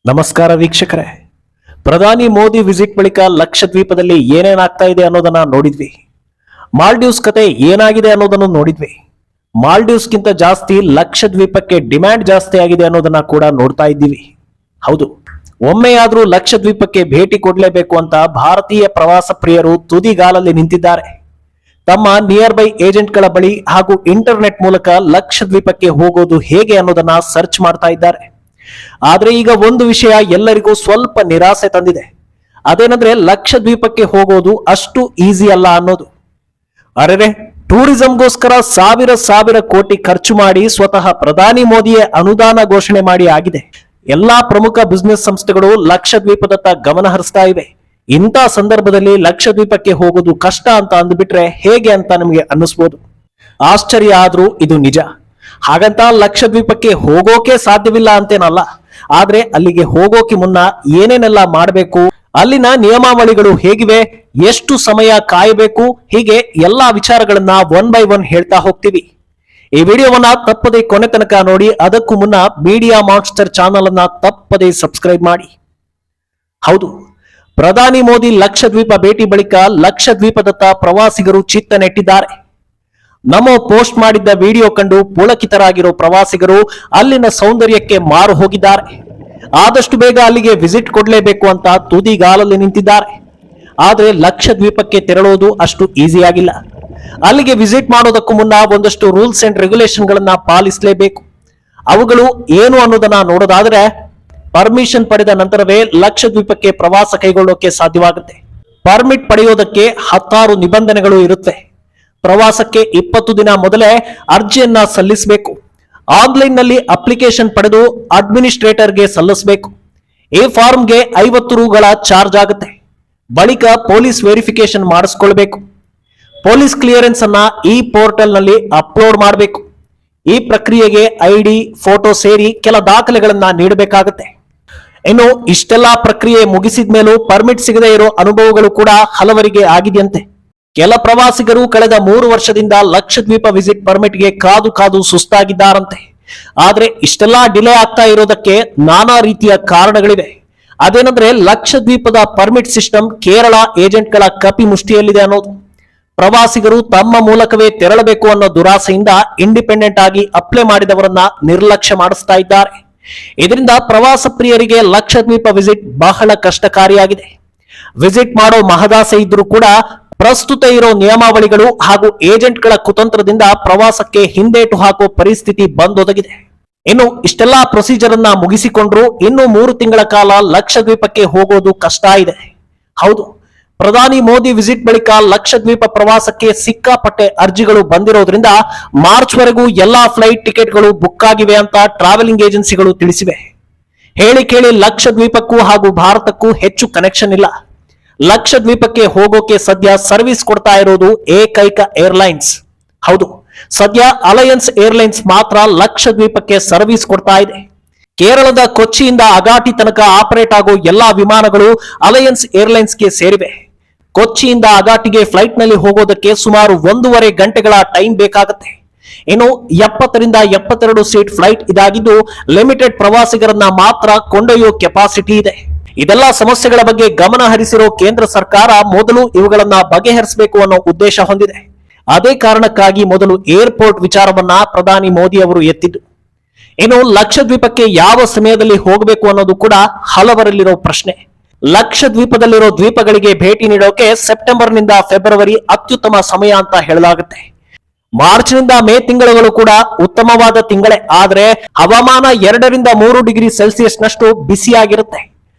ನಮಸ್ಕಾರ ವೀಕ್ಷಕರೇ. ಪ್ರಧಾನಿ ಮೋದಿ ವಿಸಿಟ್ ಬಳಿಕ ಲಕ್ಷದ್ವೀಪದಲ್ಲಿ ಏನೇನಾಗ್ತಾ ಇದೆ ಅನ್ನೋದನ್ನ ನೋಡಿದ್ವಿ. ಮಾಲ್ಡೀವ್ಸ್ ಕತೆ ಏನಾಗಿದೆ ಅನ್ನೋದನ್ನು ನೋಡಿದ್ವಿ. ಮಾಲ್ಡೀವ್ಸ್ಗಿಂತ ಜಾಸ್ತಿ ಲಕ್ಷದ್ವೀಪಕ್ಕೆ ಡಿಮ್ಯಾಂಡ್ ಜಾಸ್ತಿ ಆಗಿದೆ ಅನ್ನೋದನ್ನ ಕೂಡ ನೋಡ್ತಾ ಇದ್ದೀವಿ. ಹೌದು, ಒಮ್ಮೆಯಾದ್ರೂ ಲಕ್ಷದ್ವೀಪಕ್ಕೆ ಭೇಟಿ ಕೊಡಲೇಬೇಕು ಅಂತ ಭಾರತೀಯ ಪ್ರವಾಸ ಪ್ರಿಯರು ತುದಿಗಾಲಲ್ಲಿ ನಿಂತಿದ್ದಾರೆ. ತಮ್ಮ ನಿಯರ್ ಬೈ ಏಜೆಂಟ್ಗಳ ಬಳಿ ಹಾಗೂ ಇಂಟರ್ನೆಟ್ ಮೂಲಕ ಲಕ್ಷದ್ವೀಪಕ್ಕೆ ಹೋಗೋದು ಹೇಗೆ ಅನ್ನೋದನ್ನ ಸರ್ಚ್ ಮಾಡ್ತಾ ಇದ್ದಾರೆ. ಆದ್ರೆ ಈಗ ಒಂದು ವಿಷಯ ಎಲ್ಲರಿಗೂ ಸ್ವಲ್ಪ ನಿರಾಸೆ ತಂದಿದೆ. ಅದೇನಂದ್ರೆ ಲಕ್ಷದ್ವೀಪಕ್ಕೆ ಹೋಗೋದು ಅಷ್ಟು ಈಸಿ ಅಲ್ಲ ಅನ್ನೋದು. ಅರೆ, ಟೂರಿಸಂಗೋಸ್ಕರ ಸಾವಿರ ಕೋಟಿ ಖರ್ಚು ಮಾಡಿ ಸ್ವತಃ ಪ್ರಧಾನಿ ಮೋದಿಯೇ ಅನುದಾನ ಘೋಷಣೆ ಮಾಡಿ ಆಗಿದೆ. ಎಲ್ಲಾ ಪ್ರಮುಖ ಬಿಸಿನೆಸ್ ಸಂಸ್ಥೆಗಳು ಲಕ್ಷದ್ವೀಪದತ್ತ ಗಮನ ಹರಿಸ್ತಾ ಇವೆ. ಇಂಥ ಸಂದರ್ಭದಲ್ಲಿ ಲಕ್ಷದ್ವೀಪಕ್ಕೆ ಹೋಗೋದು ಕಷ್ಟ ಅಂತ ಅಂದ್ಬಿಟ್ರೆ ಹೇಗೆ ಅಂತ ನಿಮಗೆ ಅನ್ನಿಸ್ಬೋದು. ಆಶ್ಚರ್ಯ ಆದ್ರೂ ಇದು ನಿಜ. ಹಾಗಂತ ಲಕ್ಷದ್ವೀಪಕ್ಕೆ ಹೋಗೋಕೆ ಸಾಧ್ಯವಿಲ್ಲ ಅಂತೇನಲ್ಲ. ಆದ್ರೆ ಅಲ್ಲಿಗೆ ಹೋಗೋಕೆ ಮುನ್ನ ಏನೇನೆಲ್ಲ ಮಾಡಬೇಕು, ಅಲ್ಲಿನ ನಿಯಮಾವಳಿಗಳು ಹೇಗಿವೆ, ಎಷ್ಟು ಸಮಯ ಕಾಯಬೇಕು, ಹೀಗೆ ಎಲ್ಲಾ ವಿಚಾರಗಳನ್ನ ಒನ್ ಬೈ ಒನ್ ಹೇಳ್ತಾ ಹೋಗ್ತೀವಿ. ಈ ವಿಡಿಯೋವನ್ನ ತಪ್ಪದೆ ಕೊನೆ ತನಕ ನೋಡಿ. ಅದಕ್ಕೂ ಮುನ್ನ ಮೀಡಿಯಾ ಮಾನ್ಸ್ಟರ್ ಚಾನಲ್ ಅನ್ನ ತಪ್ಪದೆ ಸಬ್ಸ್ಕ್ರೈಬ್ ಮಾಡಿ. ಹೌದು, ಪ್ರಧಾನಿ ಮೋದಿ ಲಕ್ಷದ್ವೀಪ ಭೇಟಿ ಬಳಿಕ ಲಕ್ಷದ್ವೀಪದತ್ತ ಪ್ರವಾಸಿಗರು ಚಿತ್ತ ನೆಟ್ಟಿದ್ದಾರೆ. ನಮೋ ಪೋಸ್ಟ್ ಮಾಡಿದ್ದ ವಿಡಿಯೋ ಕಂಡು ಪುಳಕಿತರಾಗಿರೋ ಪ್ರವಾಸಿಗರು ಅಲ್ಲಿನ ಸೌಂದರ್ಯಕ್ಕೆ ಮಾರು ಹೋಗಿದ್ದಾರೆ. ಆದಷ್ಟು ಬೇಗ ಅಲ್ಲಿಗೆ ವಿಸಿಟ್ ಕೊಡಲೇಬೇಕು ಅಂತ ತುದಿಗಾಲಲ್ಲಿ ನಿಂತಿದ್ದಾರೆ. ಆದ್ರೆ ಲಕ್ಷದ್ವೀಪಕ್ಕೆ ತೆರಳೋದು ಅಷ್ಟು ಈಸಿ ಆಗಿಲ್ಲ. ಅಲ್ಲಿಗೆ ವಿಸಿಟ್ ಮಾಡೋದಕ್ಕೂ ಮುನ್ನ ಒಂದಷ್ಟು ರೂಲ್ಸ್ ಅಂಡ್ ರೆಗ್ಯುಲೇಷನ್ ಗಳನ್ನ ಪಾಲಿಸಲೇಬೇಕು. ಅವುಗಳು ಏನು ಅನ್ನೋದನ್ನ ನೋಡೋದಾದ್ರೆ, ಪರ್ಮಿಷನ್ ಪಡೆದ ನಂತರವೇ ಲಕ್ಷದ್ವೀಪಕ್ಕೆ ಪ್ರವಾಸ ಕೈಗೊಳ್ಳೋಕೆ ಸಾಧ್ಯವಾಗುತ್ತೆ. ಪರ್ಮಿಟ್ ಪಡೆಯೋದಕ್ಕೆ 16 ನಿಬಂಧನೆಗಳು ಇರುತ್ತೆ. ಪ್ರವಾಸಕ್ಕೆ 20 ದಿನ ಮೊದಲೇ ಅರ್ಜಿಯನ್ನ ಸಲ್ಲಿಸಬೇಕು. ಆನ್ಲೈನ್ ನಲ್ಲಿ ಅಪ್ಲಿಕೇಶನ್ ಪಡೆದು ಅಡ್ಮಿನಿಸ್ಟ್ರೇಟರ್ಗೆ ಸಲ್ಲಿಸಬೇಕು. ಈ ಫಾರ್ಮ್ಗೆ 50 ರೂಗಳ ಚಾರ್ಜ್ ಆಗುತ್ತೆ. ಬಳಿಕ ಪೊಲೀಸ್ ವೆರಿಫಿಕೇಶನ್ ಮಾಡಿಸ್ಕೊಳ್ಬೇಕು. ಪೊಲೀಸ್ ಕ್ಲಿಯರೆನ್ಸ್ ಅನ್ನ ಈ ಪೋರ್ಟಲ್ ನಲ್ಲಿ ಅಪ್ಲೋಡ್ ಮಾಡಬೇಕು. ಈ ಪ್ರಕ್ರಿಯೆಗೆ ಐಡಿ, ಫೋಟೋ ಸೇರಿ ಕೆಲ ದಾಖಲೆಗಳನ್ನ ನೀಡಬೇಕಾಗುತ್ತೆ. ಇನ್ನು ಇಷ್ಟೆಲ್ಲಾ ಪ್ರಕ್ರಿಯೆ ಮುಗಿಸಿದ ಮೇಲೂ ಪರ್ಮಿಟ್ ಸಿಗದೇ ಇರೋ ಅನುಭವಗಳು ಕೂಡ ಹಲವರಿಗೆ ಆಗಿದೆಯಂತೆ. ಕೆಲ ಪ್ರವಾಸಿಗರು ಕಳೆದ 3 ವರ್ಷದಿಂದ ಲಕ್ಷದ್ವೀಪ ವಿಸಿಟ್ ಪರ್ಮಿಟ್ಗೆ ಕಾದು ಸುಸ್ತಾಗಿದ್ದಾರಂತೆ. ಆದ್ರೆ ಇಷ್ಟೆಲ್ಲಾ ಡಿಲೇ ಆಗ್ತಾ ಇರೋದಕ್ಕೆ ನಾನಾ ರೀತಿಯ ಕಾರಣಗಳಿವೆ. ಅದೇನಂದ್ರೆ ಲಕ್ಷದ್ವೀಪದ ಪರ್ಮಿಟ್ ಸಿಸ್ಟಮ್ ಕೇರಳ ಏಜೆಂಟ್ಗಳ ಕಪಿ ಮುಷ್ಟಿಯಲ್ಲಿದೆ ಅನ್ನೋದು. ಪ್ರವಾಸಿಗರು ತಮ್ಮ ಮೂಲಕವೇ ತೆರಳಬೇಕು ಅನ್ನೋ ದುರಾಸೆಯಿಂದ ಇಂಡಿಪೆಂಡೆಂಟ್ ಆಗಿ ಅಪ್ಲೈ ಮಾಡಿದವರನ್ನ ನಿರ್ಲಕ್ಷ್ಯ ಮಾಡಿಸ್ತಾ ಇದ್ದಾರೆ. ಇದರಿಂದ ಪ್ರವಾಸ ಪ್ರಿಯರಿಗೆ ಲಕ್ಷದ್ವೀಪ ವಿಸಿಟ್ ಬಹಳ ಕಷ್ಟಕಾರಿಯಾಗಿದೆ. ವಿಸಿಟ್ ಮಾಡೋ ಮಹದಾಸೆ ಇದ್ರೂ ಕೂಡ ಪ್ರಸ್ತುತ ಇರೋ ನಿಯಮಾವಳಿಗಳು ಹಾಗೂ ಏಜೆಂಟ್ಗಳ ಕುತಂತ್ರದಿಂದ ಪ್ರವಾಸಕ್ಕೆ ಹಿಂದೇಟು ಹಾಕುವ ಪರಿಸ್ಥಿತಿ ಬಂದೊದಗಿದೆ. ಇನ್ನು ಇಷ್ಟೆಲ್ಲಾ ಪ್ರೊಸೀಜರ್ ಅನ್ನ ಮುಗಿಸಿಕೊಂಡ್ರು ಇನ್ನು 3 ತಿಂಗಳ ಕಾಲ ಲಕ್ಷದ್ವೀಪಕ್ಕೆ ಹೋಗೋದು ಕಷ್ಟ ಇದೆ. ಹೌದು, ಪ್ರಧಾನಿ ಮೋದಿ ವಿಸಿಟ್ ಬಳಿಕ ಲಕ್ಷದ್ವೀಪ ಪ್ರವಾಸಕ್ಕೆ ಸಿಕ್ಕಾಪಟ್ಟೆ ಅರ್ಜಿಗಳು ಬಂದಿರೋದ್ರಿಂದ ಮಾರ್ಚ್ ವರೆಗೂ ಎಲ್ಲಾ ಫ್ಲೈಟ್ ಟಿಕೆಟ್ಗಳು ಬುಕ್ ಆಗಿವೆ ಅಂತ ಟ್ರಾವೆಲಿಂಗ್ ಏಜೆನ್ಸಿಗಳು ತಿಳಿಸಿವೆ. ಹೇಳಿ ಕೇಳಿ ಲಕ್ಷದ್ವೀಪಕ್ಕೂ ಹಾಗೂ ಭಾರತಕ್ಕೂ ಹೆಚ್ಚು ಕನೆಕ್ಷನ್ ಇಲ್ಲ. ಲಕ್ಷದ್ವೀಪಕ್ಕೆ ಹೋಗೋಕೆ ಸದ್ಯ ಸರ್ವಿಸ್ ಕೊಡ್ತಾ ಇರೋದು ಏಕೈಕ ಏರ್ಲೈನ್ಸ್. ಹೌದು, ಸದ್ಯ ಅಲಯನ್ಸ್ ಏರ್ಲೈನ್ಸ್ ಮಾತ್ರ ಲಕ್ಷದ್ವೀಪಕ್ಕೆ ಸರ್ವಿಸ್ ಕೊಡ್ತಾ ಇದೆ. ಕೇರಳದ ಕೊಚ್ಚಿಯಿಂದ ಅಗಾಟಿ ತನಕ ಆಪರೇಟ್ ಆಗೋ ಎಲ್ಲಾ ವಿಮಾನಗಳು ಅಲಯನ್ಸ್ ಏರ್ಲೈನ್ಸ್ಗೆ ಸೇರಿವೆ. ಕೊಚ್ಚಿಯಿಂದ ಅಗಾಟಿಗೆ ಫ್ಲೈಟ್ ನಲ್ಲಿ ಹೋಗೋದಕ್ಕೆ ಸುಮಾರು 1.5 ಗಂಟೆಗಳ ಟೈಮ್ ಬೇಕಾಗುತ್ತೆ. ಇನ್ನು 70 ರಿಂದ 72 ಸೀಟ್ ಫ್ಲೈಟ್ ಇದಾಗಿದ್ದು ಲಿಮಿಟೆಡ್ ಪ್ರವಾಸಿಗರನ್ನ ಮಾತ್ರ ಕೊಂಡೊಯ್ಯೋ ಕೆಪಾಸಿಟಿ ಇದೆ. ಇದೆಲ್ಲ ಸಮಸ್ಯೆಗಳ ಬಗ್ಗೆ ಗಮನ ಹರಿಸಿರೋ ಕೇಂದ್ರ ಸರ್ಕಾರ ಮೊದಲು ಇವುಗಳನ್ನ ಬಗೆಹರಿಸಬೇಕು ಅನ್ನೋ ಉದ್ದೇಶ ಹೊಂದಿದೆ. ಅದೇ ಕಾರಣಕ್ಕಾಗಿ ಮೊದಲು ಏರ್ಪೋರ್ಟ್ ವಿಚಾರವನ್ನ ಪ್ರಧಾನಿ ಮೋದಿ ಅವರು ಎತ್ತಿದ್ದು. ಇನ್ನು ಲಕ್ಷದ್ವೀಪಕ್ಕೆ ಯಾವ ಸಮಯದಲ್ಲಿ ಹೋಗಬೇಕು ಅನ್ನೋದು ಕೂಡ ಹಲವರಲ್ಲಿರೋ ಪ್ರಶ್ನೆ. ಲಕ್ಷದ್ವೀಪದಲ್ಲಿರೋ ದ್ವೀಪಗಳಿಗೆ ಭೇಟಿ ನೀಡೋಕೆ ಸೆಪ್ಟೆಂಬರ್ನಿಂದ ಫೆಬ್ರವರಿ ಅತ್ಯುತ್ತಮ ಸಮಯ ಅಂತ ಹೇಳಲಾಗುತ್ತೆ. ಮಾರ್ಚ್ನಿಂದ ಮೇ ತಿಂಗಳುಗಳು ಕೂಡ ಉತ್ತಮವಾದ ತಿಂಗಳೇ. ಆದ್ರೆ ಹವಾಮಾನ 2 ರಿಂದ 3 ಡಿಗ್ರಿ ಸೆಲ್ಸಿಯಸ್ ನಷ್ಟು ಬಿಸಿಯಾಗಿರುತ್ತೆ.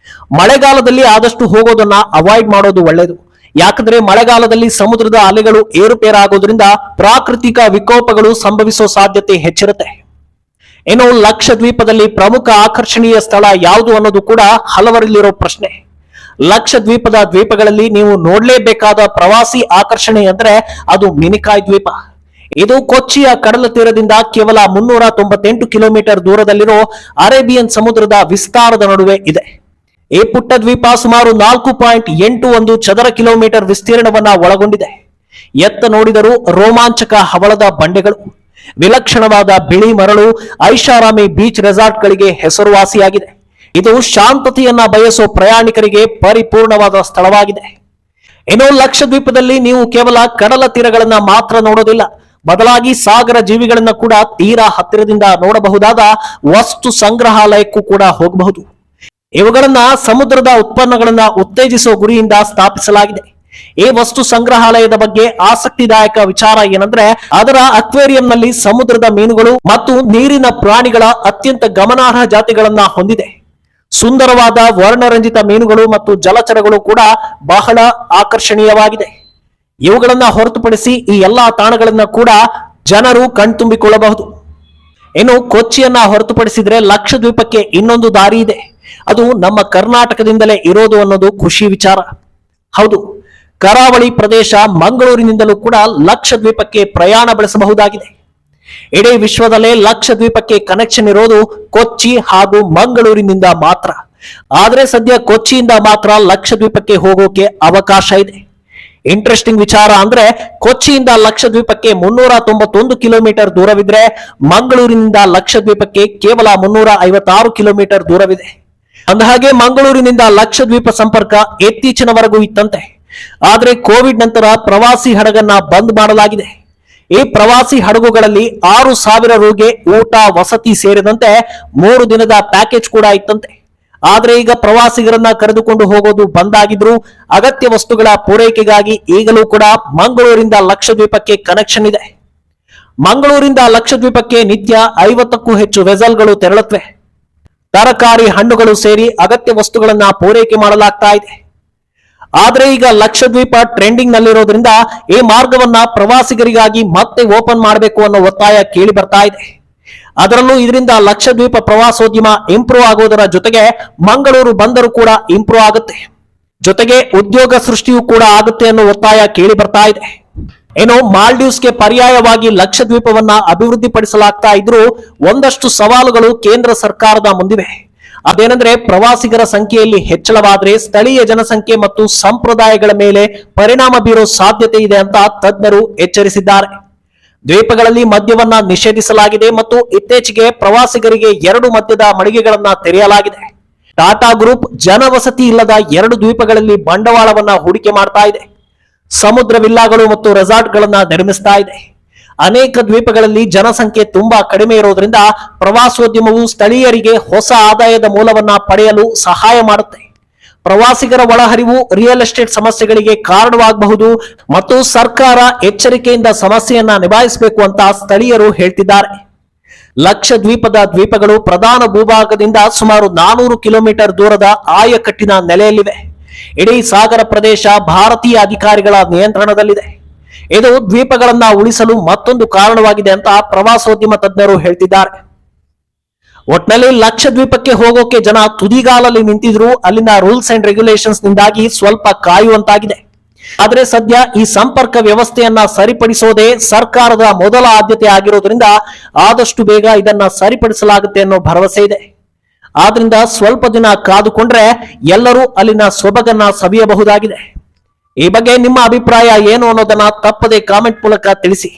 ಮಳೆಗಾಲದಲ್ಲಿ ಆದಷ್ಟು ಹೋಗೋದನ್ನ ಅವಾಯ್ಡ್ ಮಾಡೋದು ಒಳ್ಳೆಯದು. ಯಾಕಂದ್ರೆ ಮಳೆಗಾಲದಲ್ಲಿ ಸಮುದ್ರದ ಅಲೆಗಳು ಏರುಪೇರಾಗೋದ್ರಿಂದ ಪ್ರಾಕೃತಿಕ ವಿಕೋಪಗಳು ಸಂಭವಿಸೋ ಸಾಧ್ಯತೆ ಹೆಚ್ಚಿರುತ್ತೆ. ಇನ್ನು ಲಕ್ಷದ್ವೀಪದಲ್ಲಿ ಪ್ರಮುಖ ಆಕರ್ಷಣೀಯ ಸ್ಥಳ ಯಾವುದು ಅನ್ನೋದು ಕೂಡ ಹಲವರಲ್ಲಿರೋ ಪ್ರಶ್ನೆ. ಲಕ್ಷದ್ವೀಪದ ದ್ವೀಪಗಳಲ್ಲಿ ನೀವು ನೋಡ್ಲೇಬೇಕಾದ ಪ್ರವಾಸಿ ಆಕರ್ಷಣೆ ಅಂದ್ರೆ ಅದು ಮಿನಿಕಾಯ್ ದ್ವೀಪ. ಇದು ಕೊಚ್ಚಿಯ ಕಡಲ ತೀರದಿಂದ ಕೇವಲ 398 ಕಿಲೋಮೀಟರ್ ದೂರದಲ್ಲಿರೋ ಅರೇಬಿಯನ್ ಸಮುದ್ರದ ವಿಸ್ತಾರದ ನಡುವೆ ಇದೆ. ಈ ಪುಟ್ಟ ದ್ವೀಪ ಸುಮಾರು 4.81 ಚದರ ಕಿಲೋಮೀಟರ್ ವಿಸ್ತೀರ್ಣವನ್ನ ಒಳಗೊಂಡಿದೆ. ಎತ್ತ ನೋಡಿದರೂ ರೋಮಾಂಚಕ ಹವಳದ ಬಂಡೆಗಳು, ವಿಲಕ್ಷಣವಾದ ಬಿಳಿ ಮರಳು, ಐಷಾರಾಮಿ ಬೀಚ್ ರೆಸಾರ್ಟ್ಗಳಿಗೆ ಹೆಸರುವಾಸಿಯಾಗಿದೆ. ಇದು ಶಾಂತತೆಯನ್ನ ಬಯಸೋ ಪ್ರಯಾಣಿಕರಿಗೆ ಪರಿಪೂರ್ಣವಾದ ಸ್ಥಳವಾಗಿದೆ. ಇನ್ನು ಲಕ್ಷದ್ವೀಪದಲ್ಲಿ ನೀವು ಕೇವಲ ಕಡಲ ತೀರಗಳನ್ನ ಮಾತ್ರ ನೋಡೋದಿಲ್ಲ, ಬದಲಾಗಿ ಸಾಗರ ಜೀವಿಗಳನ್ನ ಕೂಡ ತೀರಾ ಹತ್ತಿರದಿಂದ ನೋಡಬಹುದಾದ ವಸ್ತು ಸಂಗ್ರಹಾಲಯಕ್ಕೂ ಕೂಡ ಹೋಗಬಹುದು. ಇವುಗಳನ್ನ ಸಮುದ್ರದ ಉತ್ಪನ್ನಗಳನ್ನ ಉತ್ತೇಜಿಸುವ ಗುರಿಯಿಂದ ಸ್ಥಾಪಿಸಲಾಗಿದೆ. ಈ ವಸ್ತು ಸಂಗ್ರಹಾಲಯದ ಬಗ್ಗೆ ಆಸಕ್ತಿದಾಯಕ ವಿಚಾರ ಏನಂದ್ರೆ, ಅದರ ಅಕ್ವೇರಿಯಂನಲ್ಲಿ ಸಮುದ್ರದ ಮೀನುಗಳು ಮತ್ತು ನೀರಿನ ಪ್ರಾಣಿಗಳ ಅತ್ಯಂತ ಗಮನಾರ್ಹ ಜಾತಿಗಳನ್ನ ಹೊಂದಿದೆ. ಸುಂದರವಾದ ವರ್ಣರಂಜಿತ ಮೀನುಗಳು ಮತ್ತು ಜಲಚರಗಳು ಕೂಡ ಬಹಳ ಆಕರ್ಷಣೀಯವಾಗಿದೆ. ಇವುಗಳನ್ನ ಹೊರತುಪಡಿಸಿ ಈ ಎಲ್ಲಾ ತಾಣಗಳನ್ನ ಕೂಡ ಜನರು ಕಣ್ತುಂಬಿಕೊಳ್ಳಬಹುದು. ಇನ್ನು ಕೊಚ್ಚಿಯನ್ನ ಹೊರತುಪಡಿಸಿದ್ರೆ ಲಕ್ಷದ್ವೀಪಕ್ಕೆ ಇನ್ನೊಂದು ದಾರಿ ಇದೆ. ಅದು ನಮ್ಮ ಕರ್ನಾಟಕದಿಂದಲೇ ಇರೋದು ಅನ್ನೋದು ಖುಷಿ ವಿಚಾರ. ಹೌದು, ಕರಾವಳಿ ಪ್ರದೇಶ ಮಂಗಳೂರಿನಿಂದಲೂ ಕೂಡ ಲಕ್ಷದ್ವೀಪಕ್ಕೆ ಪ್ರಯಾಣ ಬೆಳೆಸಬಹುದಾಗಿದೆ. ಇಡೀ ವಿಶ್ವದಲ್ಲೇ ಲಕ್ಷದ್ವೀಪಕ್ಕೆ ಕನೆಕ್ಷನ್ ಇರೋದು ಕೊಚ್ಚಿ ಹಾಗೂ ಮಂಗಳೂರಿನಿಂದ ಮಾತ್ರ. ಆದ್ರೆ ಸದ್ಯ ಕೊಚ್ಚಿಯಿಂದ ಮಾತ್ರ ಲಕ್ಷದ್ವೀಪಕ್ಕೆ ಹೋಗೋಕೆ ಅವಕಾಶ ಇದೆ. ಇಂಟ್ರೆಸ್ಟಿಂಗ್ ವಿಚಾರ ಅಂದ್ರೆ, ಕೊಚ್ಚಿಯಿಂದ ಲಕ್ಷದ್ವೀಪಕ್ಕೆ 391 ಕಿಲೋಮೀಟರ್ ದೂರವಿದ್ರೆ ಮಂಗಳೂರಿನಿಂದ ಲಕ್ಷದ್ವೀಪಕ್ಕೆ ಕೇವಲ 356 ಕಿಲೋಮೀಟರ್ ದೂರವಿದೆ. ಅಂದಹಾಗೆ ಮಂಗಳೂರಿನಿಂದ ಲಕ್ಷದ್ವೀಪ ಸಂಪರ್ಕ ಇತ್ತೀಚಿನವರೆಗೂ ಇತ್ತಂತೆ. ಆದ್ರೆ ಕೋವಿಡ್ ನಂತರ ಪ್ರವಾಸಿ ಹಡಗನ್ನ ಬಂದ್ ಮಾಡಲಾಗಿದೆ. ಈ ಪ್ರವಾಸಿ ಹಡಗುಗಳಲ್ಲಿ 6,000 ರೂಗೆ ಊಟ ವಸತಿ ಸೇರಿದಂತೆ 3 ದಿನದ ಪ್ಯಾಕೇಜ್ ಕೂಡ ಇತ್ತಂತೆ. ಆದ್ರೆ ಈಗ ಪ್ರವಾಸಿಗರನ್ನ ಕರೆದುಕೊಂಡು ಹೋಗೋದು ಬಂದಾಗಿದ್ರು ಅಗತ್ಯ ವಸ್ತುಗಳ ಪೂರೈಕೆಗಾಗಿ ಈಗಲೂ ಕೂಡ ಮಂಗಳೂರಿಂದ ಲಕ್ಷದ್ವೀಪಕ್ಕೆ ಕನೆಕ್ಷನ್ ಇದೆ. ಮಂಗಳೂರಿಂದ ಲಕ್ಷದ್ವೀಪಕ್ಕೆ ನಿತ್ಯ 50ಕ್ಕೂ ಹೆಚ್ಚು ವೆಸಲ್ಗಳು ತೆರಳುತ್ತವೆ. ತರಕಾರಿ, ಹಣ್ಣುಗಳು ಸೇರಿ ಅಗತ್ಯ ವಸ್ತುಗಳನ್ನ ಪೂರೈಕೆ ಮಾಡಲಾಗ್ತಾ ಇದೆ. ಆದ್ರೆ ಈಗ ಲಕ್ಷದ್ವೀಪ ಟ್ರೆಂಡಿಂಗ್ ನಲ್ಲಿರೋದ್ರಿಂದ ಈ ಮಾರ್ಗವನ್ನ ಪ್ರವಾಸಿಗರಿಗಾಗಿ ಮತ್ತೆ ಓಪನ್ ಮಾಡಬೇಕು ಅನ್ನೋ ಒತ್ತಾಯ ಕೇಳಿ ಬರ್ತಾ ಇದೆ. ಅದರಲ್ಲೂ ಇದರಿಂದ ಲಕ್ಷದ್ವೀಪ ಪ್ರವಾಸೋದ್ಯಮ ಇಂಪ್ರೂವ್ ಆಗೋದರ ಜೊತೆಗೆ ಮಂಗಳೂರು ಬಂದರು ಕೂಡ ಇಂಪ್ರೂವ್ ಆಗುತ್ತೆ, ಜೊತೆಗೆ ಉದ್ಯೋಗ ಸೃಷ್ಟಿಯೂ ಕೂಡ ಆಗುತ್ತೆ ಅನ್ನೋ ಒತ್ತಾಯ ಕೇಳಿ ಬರ್ತಾ ಇದೆ. ಏನು, ಮಾಲ್ಡೀವ್ಸ್ಗೆ ಪರ್ಯಾಯವಾಗಿ ಲಕ್ಷದ್ವೀಪವನ್ನ ಅಭಿವೃದ್ಧಿಪಡಿಸಲಾಗ್ತಾ ಇದ್ರೂ ಒಂದಷ್ಟು ಸವಾಲುಗಳು ಕೇಂದ್ರ ಸರ್ಕಾರದ ಮುಂದಿವೆ. ಅದೇನೆಂದ್ರೆ, ಪ್ರವಾಸಿಗರ ಸಂಖ್ಯೆಯಲ್ಲಿ ಹೆಚ್ಚಳವಾದ್ರೆ ಸ್ಥಳೀಯ ಜನಸಂಖ್ಯೆ ಮತ್ತು ಸಂಪ್ರದಾಯಗಳ ಮೇಲೆ ಪರಿಣಾಮ ಬೀರೋ ಸಾಧ್ಯತೆ ಇದೆ ಅಂತ ತಜ್ಞರು ಎಚ್ಚರಿಸಿದ್ದಾರೆ. ದ್ವೀಪಗಳಲ್ಲಿ ಮದ್ಯವನ್ನ ನಿಷೇಧಿಸಲಾಗಿದೆ ಮತ್ತು ಇತ್ತೀಚೆಗೆ ಪ್ರವಾಸಿಗರಿಗೆ 2 ಮದ್ಯದ ಮಳಿಗೆಗಳನ್ನ ತೆರೆಯಲಾಗಿದೆ. ಟಾಟಾ ಗ್ರೂಪ್ ಜನವಸತಿ ಇಲ್ಲದ 2 ದ್ವೀಪಗಳಲ್ಲಿ ಬಂಡವಾಳವನ್ನ ಹೂಡಿಕೆ ಮಾಡ್ತಾ ಇದೆ. ಸಮುದ್ರ ವಿಲ್ಲಾಗಳು ಮತ್ತು ರೆಸಾರ್ಟ್ಗಳನ್ನ ನಿರ್ಮಿಸ್ತಾ ಇದೆ. ಅನೇಕ ದ್ವೀಪಗಳಲ್ಲಿ ಜನಸಂಖ್ಯೆ ತುಂಬಾ ಕಡಿಮೆ ಇರೋದ್ರಿಂದ ಪ್ರವಾಸೋದ್ಯಮವು ಸ್ಥಳೀಯರಿಗೆ ಹೊಸ ಆದಾಯದ ಮೂಲವನ್ನ ಪಡೆಯಲು ಸಹಾಯ ಮಾಡುತ್ತೆ. ಪ್ರವಾಸಿಗರ ಒಳಹರಿವು ರಿಯಲ್ ಎಸ್ಟೇಟ್ ಸಮಸ್ಯೆಗಳಿಗೆ ಕಾರಣವಾಗಬಹುದು ಮತ್ತು ಸರ್ಕಾರ ಎಚ್ಚರಿಕೆಯಿಂದ ಸಮಸ್ಯೆಯನ್ನ ನಿಭಾಯಿಸಬೇಕು ಅಂತ ಸ್ಥಳೀಯರು ಹೇಳ್ತಿದ್ದಾರೆ. ಲಕ್ಷದ್ವೀಪದ ದ್ವೀಪಗಳು ಪ್ರಧಾನ ಭೂಭಾಗದಿಂದ ಸುಮಾರು 400 ಕಿಲೋಮೀಟರ್ ದೂರದ ಆಯಕಟ್ಟಿನ ನೆಲೆಯಲ್ಲಿವೆ. ಇಡೀ ಸಾಗರ ಪ್ರದೇಶ ಭಾರತೀಯ ಅಧಿಕಾರಿಗಳ ನಿಯಂತ್ರಣದಲ್ಲಿದೆ. ಇದು ದ್ವೀಪಗಳನ್ನ ಉಳಿಸಲು ಮತ್ತೊಂದು ಕಾರಣವಾಗಿದೆ ಅಂತ ಪ್ರವಾಸೋದ್ಯಮ ತಜ್ಞರು ಹೇಳ್ತಿದ್ದಾರೆ. ಒಟ್ನಲ್ಲಿ ಲಕ್ಷದ್ವೀಪಕ್ಕೆ ಹೋಗೋಕೆ ಜನ ತುದಿಗಾಲಲ್ಲಿ ನಿಂತಿದ್ರು ಅಲ್ಲಿನ ರೂಲ್ಸ್ ಅಂಡ್ ರೆಗ್ಯುಲೇಷನ್ಸ್ ನಿಂದಾಗಿ ಸ್ವಲ್ಪ ಕಾಯುವಂತಾಗಿದೆ. ಆದ್ರೆ ಸದ್ಯ ಈ ಸಂಪರ್ಕ ವ್ಯವಸ್ಥೆಯನ್ನ ಸರಿಪಡಿಸೋದೇ ಸರ್ಕಾರದ ಮೊದಲ ಆದ್ಯತೆ ಆಗಿರೋದ್ರಿಂದ ಆದಷ್ಟು ಬೇಗ ಇದನ್ನ ಸರಿಪಡಿಸಲಾಗುತ್ತೆ ಅನ್ನೋ ಭರವಸೆ ಇದೆ. ಆದ್ರಿಂದ ಸ್ವಲ್ಪ ದಿನ ಕಾದುಕೊಂಡ್ರೆ ಎಲ್ಲರೂ ಅಲ್ಲಿನ ಸೊಬಗನ್ನ ಸವಿಯಬಹುದಾಗಿದೆ. ಈ ಬಗ್ಗೆ ನಿಮ್ಮ ಅಭಿಪ್ರಾಯ ಏನು ಅನ್ನೋದನ್ನ ತಪ್ಪದೆ ಕಾಮೆಂಟ್ ಮೂಲಕ ತಿಳಿಸಿ.